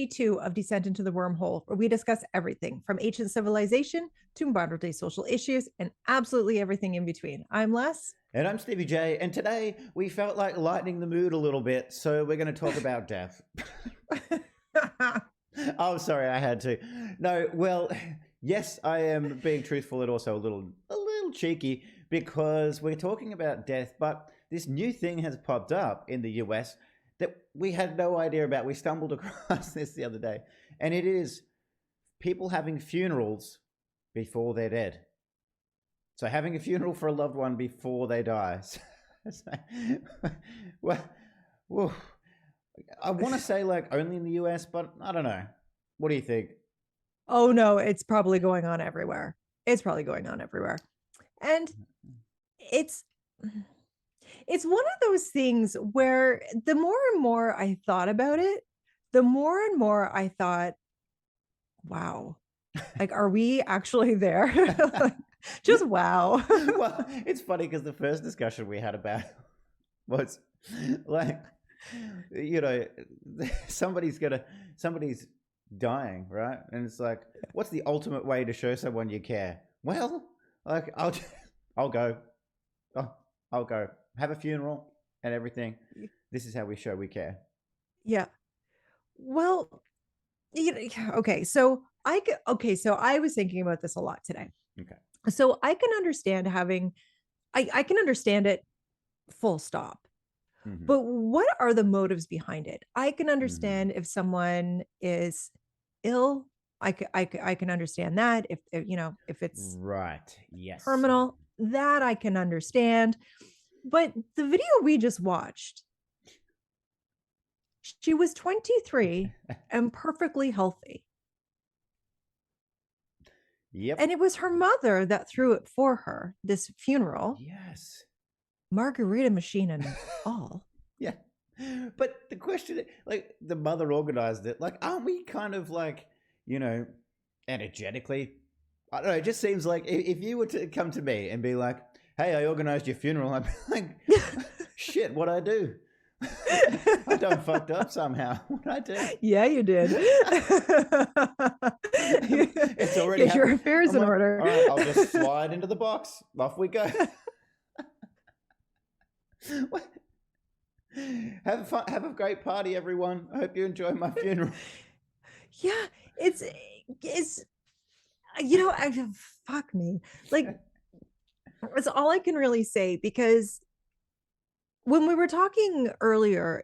52 of Descent into the Wormhole, where we discuss everything from ancient civilization to modern day social issues and absolutely everything in between. I'm Les. And I'm Stevie J, and today we felt like lightening the mood a little bit, so we're going to talk about death. Oh, sorry, I had to. No, well, yes, I am being truthful and also a little cheeky because we're talking about death, but this new thing has popped up in the US that we had no idea about. We stumbled across this the other day, and it is people having funerals before they're dead. So having a funeral for a loved one before they die. Well, I want to say like only in the US, but I don't know. What do you think? Oh no, it's probably going on everywhere. And it's one of those things where the more and more I thought about it, the more and more I thought, wow, like, are we actually there? Just wow. Well, it's funny because the first discussion we had about was like, you know, somebody's dying, right? And it's like, what's the ultimate way to show someone you care? Well, like, I'll go have a funeral and everything. This is how we show we care. Yeah. Well, okay. So I was thinking about this a lot today. Okay. So I can understand I can understand it full stop. Mm-hmm. But what are the motives behind it? I can understand Mm-hmm. if someone is ill. I can understand that if it's Right. Yes. terminal, that I can understand. But the video we just watched, she was 23 and perfectly healthy. Yep. And it was her mother that threw it for her, this funeral. Yes. Margarita machine and all. Yeah. But the question, like, the mother organized it. Like, aren't we kind of like, energetically? I don't know. It just seems like if you were to come to me and be like, hey, I organized your funeral, I'd be like, shit, what'd I do? I done fucked up somehow. What'd I do? Yeah, you did. It's already Get your affairs in order. All right, I'll just slide into the box. Off we go. Have fun. Have a great party, everyone. I hope you enjoy my funeral. Yeah, it's fuck me. Like, it's all I can really say, because when we were talking earlier,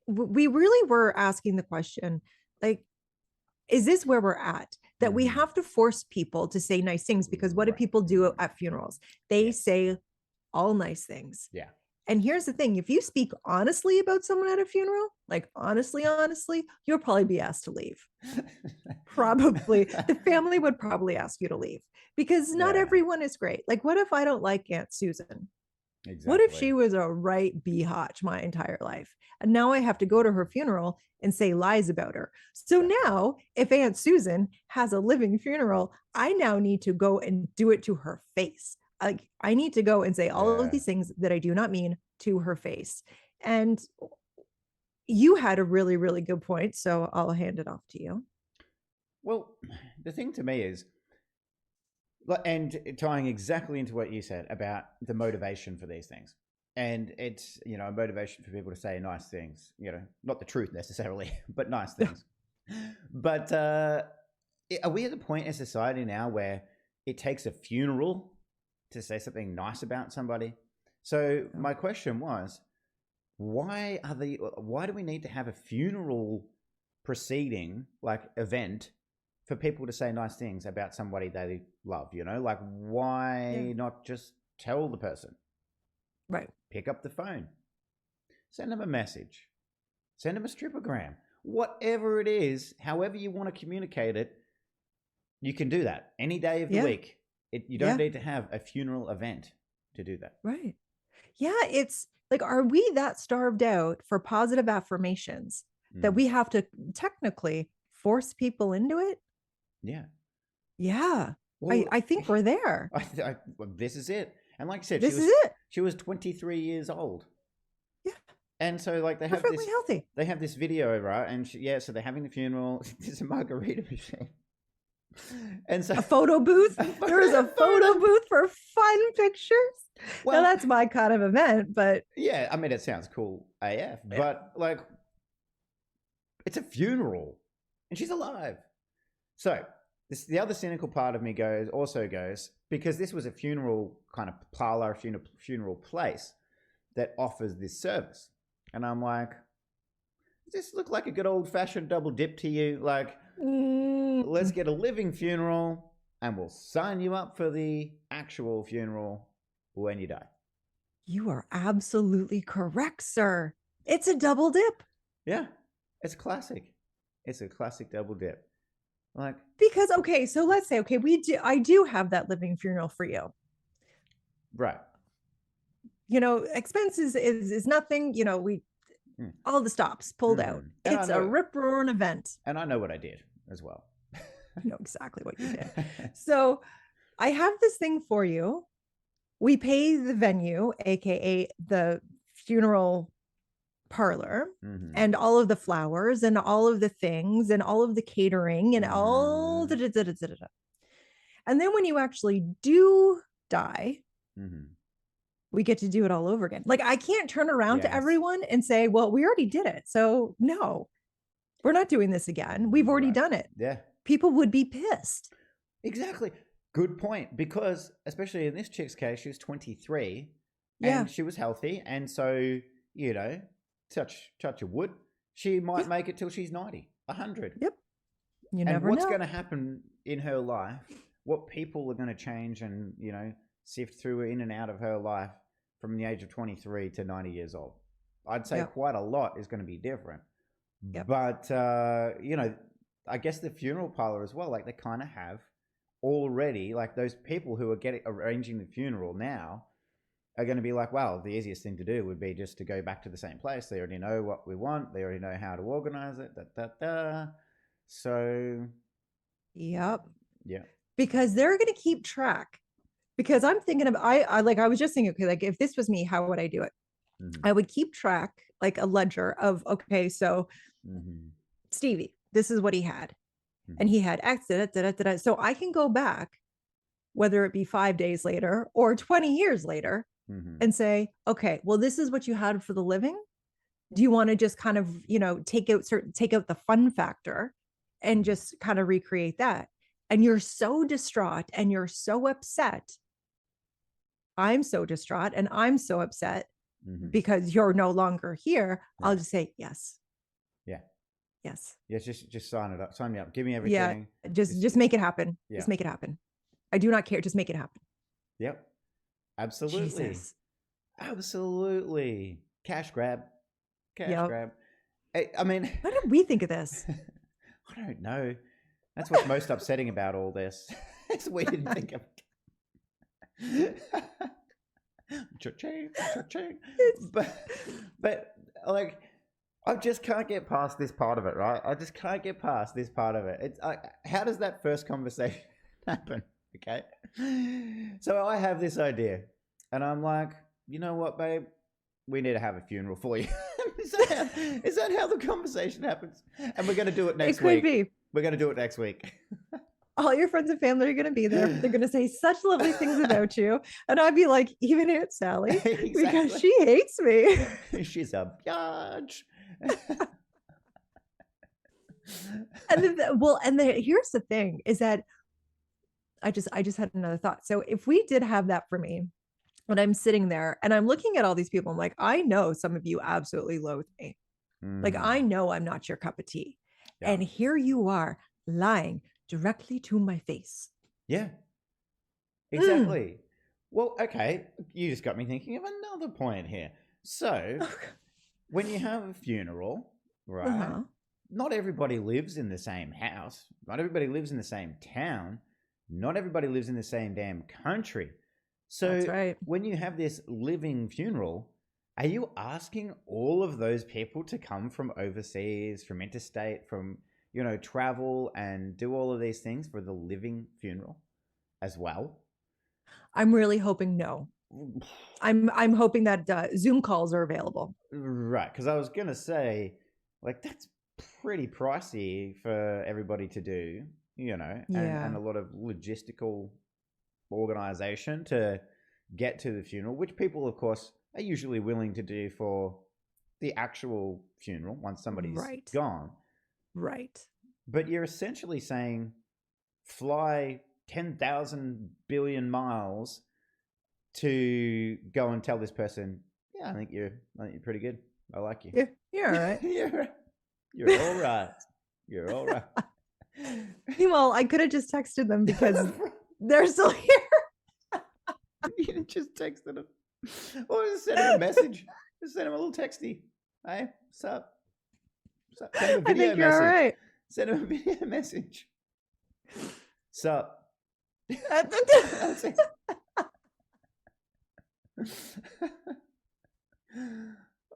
we really were asking the question, like, is this where we're at? That we have to force people to say nice things, because what do people do at funerals? They say all nice things. Yeah. And here's the thing, if you speak honestly about someone at a funeral, like honestly, you'll probably be asked to leave. Probably. The family would probably ask you to leave, because not everyone is great. Like, what if I don't like Aunt Susan? Exactly. What if she was a right biatch my entire life? And now I have to go to her funeral and say lies about her. So now, if Aunt Susan has a living funeral, I now need to go and do it to her face. Like, I need to go and say all of these things that I do not mean to her face. And you had a really, really good point, so I'll hand it off to you. Well, the thing to me is, and tying exactly into what you said about the motivation for these things. And it's, a motivation for people to say nice things, not the truth necessarily, but nice things. But are we at the point in society now where it takes a funeral to say something nice about somebody? So my question was, why do we need to have a funeral proceeding, like event, for people to say nice things about somebody they love? Like, why not just tell the person? Right. Pick up the phone, send them a message, send them a stripogram, whatever it is, however you want to communicate it, you can do that any day of the week. You don't need to have a funeral event to do that. Right. Yeah. It's like, are we that starved out for positive affirmations that we have to technically force people into it? Yeah. Yeah. Well, I think we're there. This is it. And like I said, this is it. She was 23 years old. Yeah. And so like Perfectly healthy. they have this video, right? And so they're having the funeral. There's a margarita machine. And so A photo booth. There is a photo booth for fun pictures. Now well, that's my kind of event, but yeah, I mean it sounds cool AF, yeah. but like it's a funeral and she's alive. So the other cynical part of me goes because this was a funeral kind of parlor, funeral place that offers this service, and I'm like, does this look like a good old fashioned double dip to you? Like, let's get a living funeral, and we'll sign you up for the actual funeral when you die. You are absolutely correct, sir. It's a double dip. Yeah, it's classic. It's a classic double dip. Like, because okay, so let's say I do have that living funeral for you. right. Expenses is nothing. All the stops pulled out. And it's a rip-roaring event. And I know what I did as well. I know exactly what you did. So I have this thing for you. We pay the venue, aka the funeral parlor, and all of the flowers and all of the things and all of the catering and all da, da, da, da, da, da. And then when you actually do die, we get to do it all over again. Like, I can't turn around to everyone and say, well, we already did it, so no, we're not doing this again. We've already done it. Yeah. People would be pissed. Exactly. Good point. Because especially in this chick's case, she was 23 and she was healthy. And so, touch a wood, she might make it till she's 90, 100. Yep. You never know. And what's going to happen in her life, what people are going to change and, sift through in and out of her life from the age of 23 to 90 years old. I'd say quite a lot is going to be different. Yep. But, I guess the funeral parlor as well, like they kind of have already, like those people who are arranging the funeral now are going to be like, well, the easiest thing to do would be just to go back to the same place. They already know what we want. They already know how to organize it. So. Yep. Yeah. Because they're going to keep track. Because I'm thinking of, I was just thinking, okay, like if this was me, how would I do it? I would keep track, like a ledger of, okay, so Stevie, this is what he had. And he had X, so I can go back, whether it be 5 days later or 20 years later, and say, okay, well, this is what you had for the living. Do you want to just kind of, take out the fun factor and just kind of recreate that? And you're so distraught and you're so upset. I'm so distraught and I'm so upset because you're no longer here. Yeah. I'll just say yes. Yeah. Yes. Yes. Just sign it up. Sign me up. Give me everything. Yeah. Just make it happen. Yeah. Just make it happen. I do not care. Just make it happen. Yep. Absolutely. Jesus. Absolutely. Cash grab. Cash grab. I mean, why did we think of this? I don't know. That's what's most upsetting about all this. Is we didn't think of it. Cha-ching, cha-ching. But like, I just can't get past this part of it, right? I just can't get past this part of it. It's how does that first conversation happen? Okay, so I have this idea, and I'm like, you know what, babe? We need to have a funeral for you. Is that how the conversation happens? And we're going to do it next week. It could be. We're going to do it next week. All your friends and family are going to be there. They're going to say such lovely things about you. And I'd be like, even Aunt Sally, exactly. Because she hates me. She's a biatch. Here's the thing is that I just had another thought. So if we did have that for me, and I'm sitting there and I'm looking at all these people, I'm like, I know some of you absolutely loathe me. Like, I know I'm not your cup of tea. Yeah. And here you are lying directly to my face. Yeah, exactly. Well, okay. You just got me thinking of another point here. So when you have a funeral, right, not everybody lives in the same house. Not everybody lives in the same town. Not everybody lives in the same damn country. So that's right. When you have this living funeral, are you asking all of those people to come from overseas, from interstate, from, travel and do all of these things for the living funeral as well? I'm really hoping no. I'm hoping that Zoom calls are available. Right, because I was gonna say, like, that's pretty pricey for everybody to do, and Yeah. a lot of logistical organization to get to the funeral, which people, of course, are usually willing to do for the actual funeral once somebody's Right. gone. Right. But you're essentially saying fly 10,000 billion miles to go and tell this person, yeah, I think you're pretty good. I like you. Yeah, you're all right. You're all right. You're all right. Meanwhile, I could have just texted them because they're still here. You just texted him. Or just send him a message. Just send him a little texty. Hey, what's up? What's up? Send him a I video think you're all message. right. Send him a video message. Sup? That's it.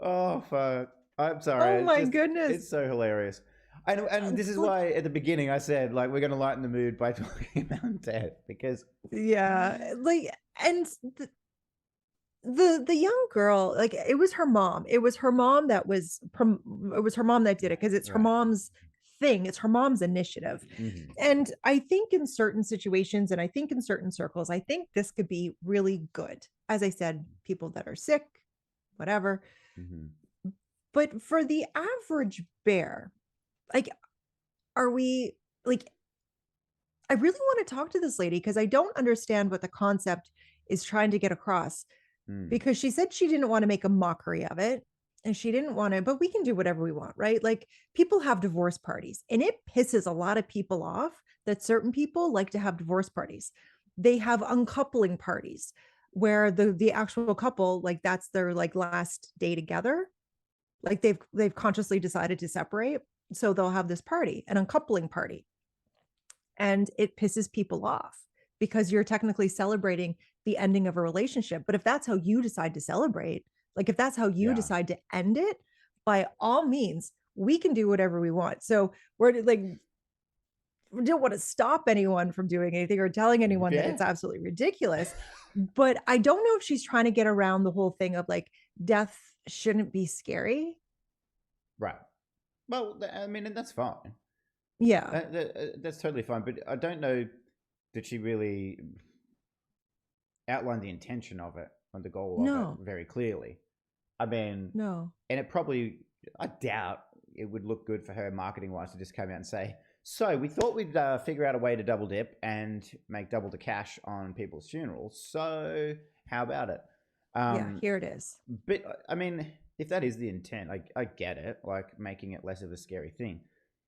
Oh fuck! I'm sorry. Oh my goodness. It's so hilarious. And this is why at the beginning I said, like, we're gonna lighten the mood by talking about death, because Yeah, like, and the young girl, like, it was her mom. It was her mom that it was her mom that did it because it's her right. mom's thing. It's her mom's initiative. Mm-hmm. And I think in certain situations, and I think in certain circles, I think this could be really good. As I said, people that are sick, whatever. Mm-hmm. But for the average bear, like, are we like, I really want to talk to this lady because I don't understand what the concept is trying to get across, Mm. because she said she didn't want to make a mockery of it, and she didn't want to, but we can do whatever we want, right? Like, people have divorce parties, and it pisses a lot of people off that certain people like to have divorce parties. They have uncoupling parties where the actual couple, like, that's their like last day together. Like, they've consciously decided to separate, so they'll have this party, an uncoupling party, and it pisses people off because you're technically celebrating the ending of a relationship. But if that's how you decide to celebrate, like, if that's how you Yeah. decide to end it, by all means, we can do whatever we want. So we're like, we don't want to stop anyone from doing anything or telling anyone that Yeah. it's absolutely ridiculous. But I don't know if she's trying to get around the whole thing of like, death shouldn't be scary. Right. Well, I mean, and that's fine. Yeah. That's totally fine. But I don't know that she really outlined the intention of it and the goal of No, it very clearly. I mean, no. and it probably, I doubt it would look good for her marketing wise to just come out and say, so we thought we'd figure out a way to double dip and make double the cash on people's funerals. So how about it? Yeah, here it is. But I mean, if that is the intent, I get it, like making it less of a scary thing.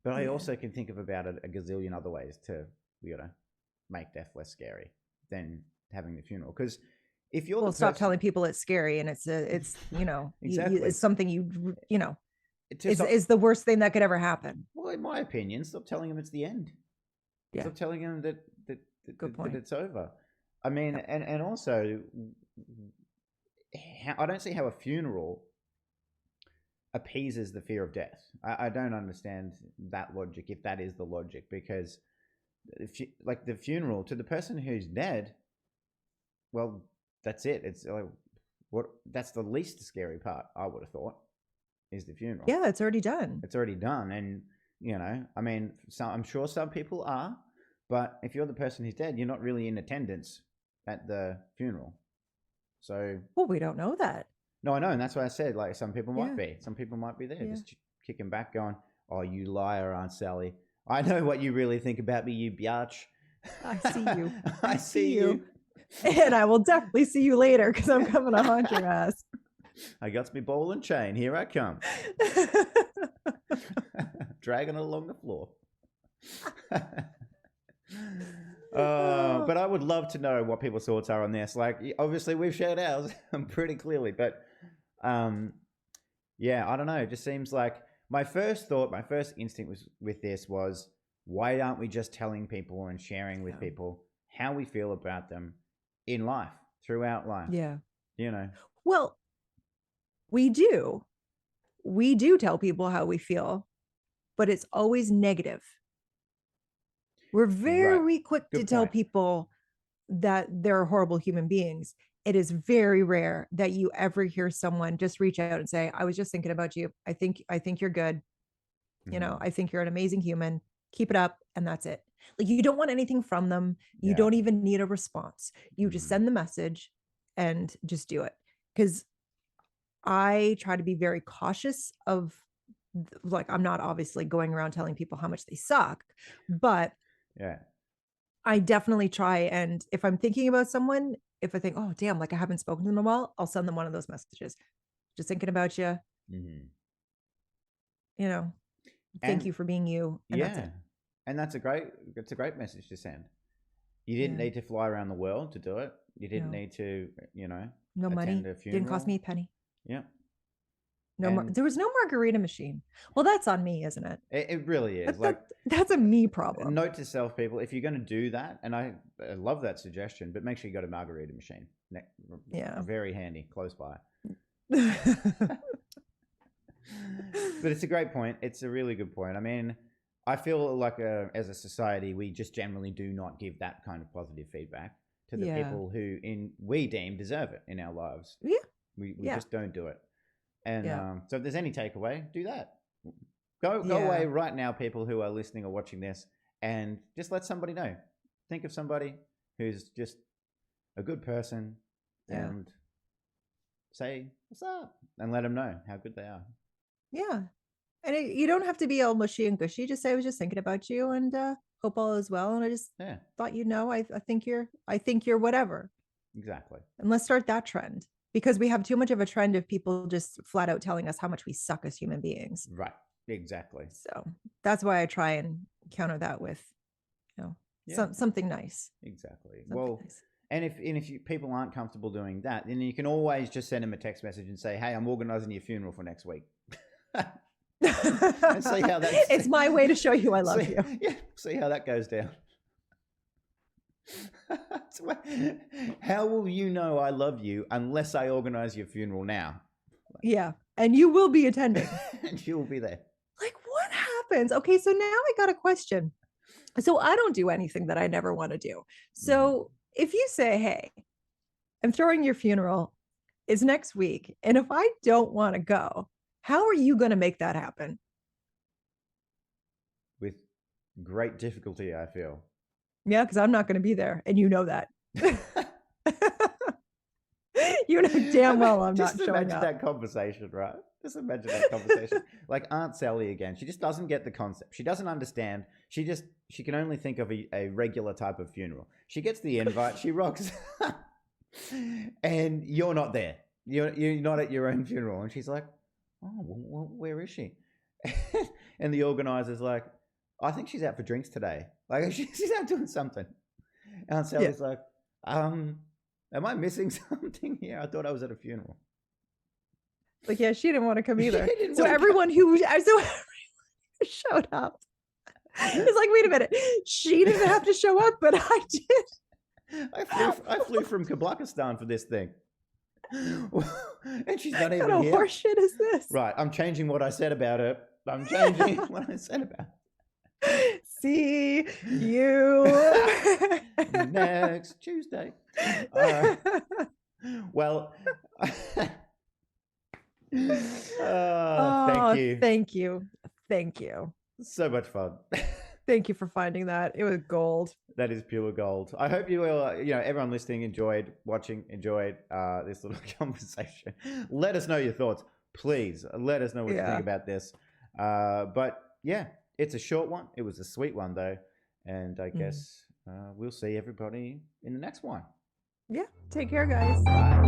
But I Yeah. also can think of about it a gazillion other ways to, make death less scary than having the funeral. Because if you're Well, the stop person, telling people it's scary, and it's exactly, it's something to stop, is the worst thing that could ever happen. well, in my opinion, stop telling them it's the end. Yeah, Stop telling them good that point. it's over. I mean, Yep. and also, I don't see how a funeral appeases the fear of death. I don't understand that logic, if that is the logic, because if you, like the funeral to the person who's dead, well, that's it. It's like what that's the least scary part. I would have thought is the funeral. Yeah, it's already done. It's already done, and I mean, I'm sure some people are, but if you're the person who's dead, you're not really in attendance at the funeral. So Well, we don't know that. no, I know, and that's why I said, like, some people might Yeah. be. Some people might be there, Yeah. just kicking back, going, "Oh, you liar, Aunt Sally! I know what you really think about me, you biatch. I see you. I see you. And I will definitely see you later because I'm coming to haunt your ass. I got me ball and chain. Here I come, dragging it along the floor." But I would love to know what people's thoughts are on this. Like, obviously, we've shared ours pretty clearly, but yeah, I don't know. It just seems like my first instinct with this was, why aren't we just telling people and sharing with people how we feel about them in life, throughout life? Yeah. Well, we do. We do tell people how we feel, but it's always negative. We're very quick to tell people that they're horrible human beings, it is very rare that you ever hear someone just reach out and say, I was just thinking about you. I think you're good. Mm-hmm. I think you're an amazing human. Keep it up. And that's it. Like, you don't want anything from them. You Yeah. don't even need a response. You just Mm-hmm. send the message and just do it. Because I try to be very cautious of, like, I'm not obviously going around telling people how much they suck, but Yeah. I definitely try. And if I'm thinking about someone, if I think, oh, damn, like I haven't spoken to them in a while, I'll send them one of those messages. Just thinking about you, Mm-hmm. you know, thank And you for being you. And that's yeah, it. and that's a great message to send. You didn't Yeah. need to fly around the world to do it. You didn't No, need to, no attend money. a Didn't cost me funeral. a penny. Yeah. No more. And There was no margarita machine. Well, that's on me, isn't it? it really is. Like, That's a me problem. note to self, people, if you're going to do that, and I love that suggestion, but make sure you got a margarita machine. Yeah. Very handy, close by. But it's a great point. It's a really good point. I mean, I feel like as a society, we just generally do not give that kind of positive feedback to the Yeah. people who we deem deserve it in our lives. Yeah. We Yeah. just don't do it. And Yeah. so if there's any takeaway, do that. Go Yeah. away right now, people who are listening or watching this, and just let somebody know. Think of somebody who's just a good person, Yeah. and say what's up, and let them know how good they are. Yeah. And you don't have to be all mushy and gushy. Just say, I was just thinking about you, and hope all is well. And I just Yeah, thought, I think you're whatever. exactly. And let's start that trend, because we have too much of a trend of people just flat out telling us how much we suck as human beings. Right. Exactly. So that's why I try and counter that with, something nice. Exactly. Something Well, nice. and if people aren't comfortable doing that, then you can always just send them a text message and say, "Hey, I'm organizing your funeral for next week." And see how that. It's my way to show you I love you. Yeah, see how that goes down. How will you know I love you unless I organize your funeral now? Yeah, and you will be attending. And you'll be there. Like, what happens? Okay, so now I got a question. So I don't do anything that I never want to do. So if you say, hey, I'm throwing your funeral, it's next week, and if I don't want to go, how are you going to make that happen? With great difficulty, I feel. Yeah, because I'm not going to be there, and you know that. You know damn well I'm not showing up. Just imagine that conversation, right? Just imagine that conversation. Like Aunt Sally again. She just doesn't get the concept. She doesn't understand. She can only think of a regular type of funeral. She gets the invite. She rocks. And you're not there. You're not at your own funeral. And she's like, oh, well, where is she? And the organizer's like, I think she's out for drinks today. Like, she's out doing something. Aunt Sally's like, am I missing something here? I thought I was at a funeral. Like, yeah, she didn't want to come either. So everyone who showed up. It's like, wait a minute. She didn't have to show up, but I did. I flew from Kazakhstan for this thing. And she's not even here. What kind of horseshit is this? Right. I'm changing what I said about her. I'm changing what I said about her. See you next Tuesday. Well, thank you. Thank you. So much fun. Thank you for finding that. It was gold. That is pure gold. I hope you will, everyone listening enjoyed this little conversation. Let us know your thoughts. Please let us know what you think about this. But yeah, it's a short one. It was a sweet one though. And I guess we'll see everybody in the next one. Yeah. Take care, guys. Bye.